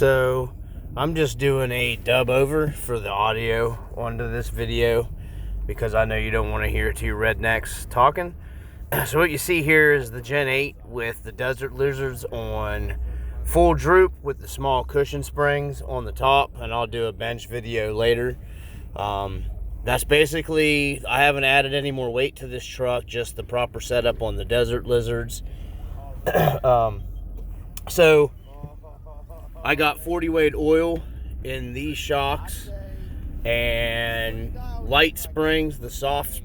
So I'm just doing a dub over for the audio onto this video because I know you don't want to hear two rednecks talking. So what you see here is the Gen 8 with the Desert Lizards on full droop with the small cushion springs on the top, and I'll do a bench video later. That's basically, I haven't added any more weight to this truck, just the proper setup on the Desert Lizards. So I got 40 weight oil in these shocks and light springs, the soft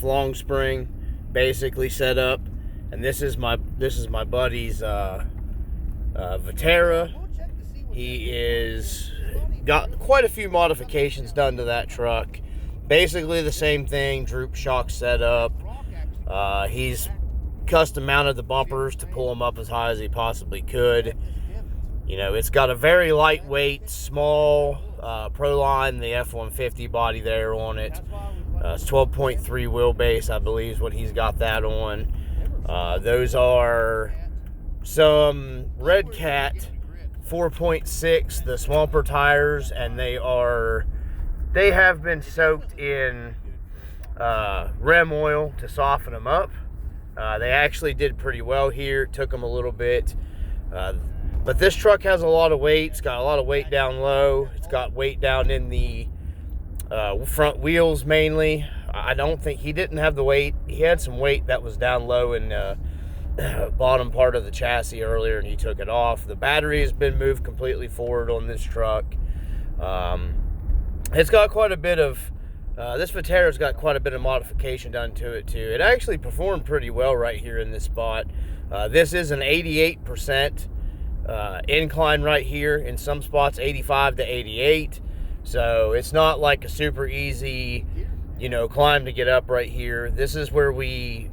long spring basically set up. And this is my buddy's Viterra. He is got quite a few modifications done to that truck. Basically the same thing, droop shock setup. He's custom mounted the bumpers to pull them up as high as he possibly could. You know, it's got a very lightweight, small Proline, the F-150 body there on it. It's 12.3 wheelbase, I believe, is what he's got that on. Those are some Redcat 4.6, the Swamper tires, and they have been soaked in REM oil to soften them up. They actually did pretty well here. It took them a little bit. But this truck has a lot of weight. It's got a lot of weight down low. It's got weight down in the front wheels mainly. I don't think he didn't have the weight. He had some weight that was down low in bottom part of the chassis earlier, and he took it off. The battery has been moved completely forward on this truck. It's got quite a bit of this Viterra's got quite a bit of modification done to it too. It actually performed pretty well right here in this spot. This is an 88% incline right here. In some spots 85 to 88. So it's not like a super easy, you know, climb to get up right here. This is where we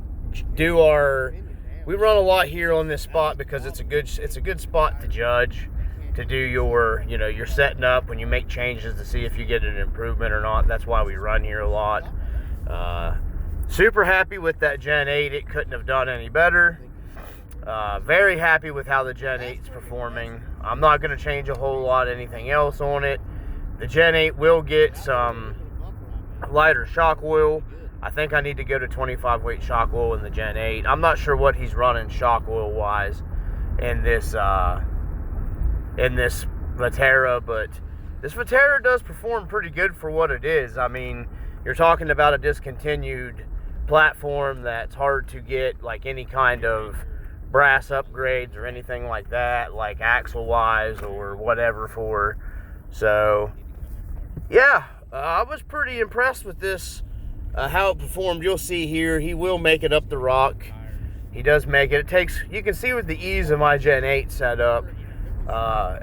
run a lot here on this spot because it's a good spot to judge, to do your, you know, your setting up when you make changes to see if you get an improvement or not. That's why we run here a lot. Super happy with that Gen 8. It couldn't have done any better. Very happy with how the Gen 8 is performing. I'm not going to change a whole lot anything else on it. The Gen 8 will get some lighter shock oil. I think I need to go to 25 weight shock oil in the Gen 8. I'm not sure what he's running shock oil wise in this Viterra, but this Viterra does perform pretty good for what it is. I mean, you're talking about a discontinued platform that's hard to get like any kind of brass upgrades or anything like that, like axle wise or whatever for. So yeah, I was pretty impressed with this, how it performed. You'll see here, he will make it up the rock. He does make it. You can see with the ease of my Gen 8 setup,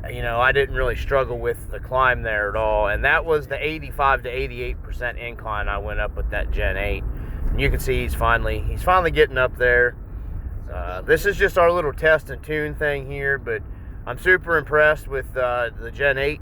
you know, I didn't really struggle with the climb there at all. And that was the 85 to 88% incline I went up with that Gen 8. And you can see he's finally getting up there. This is just our little test and tune thing here, but I'm super impressed with the Gen 8.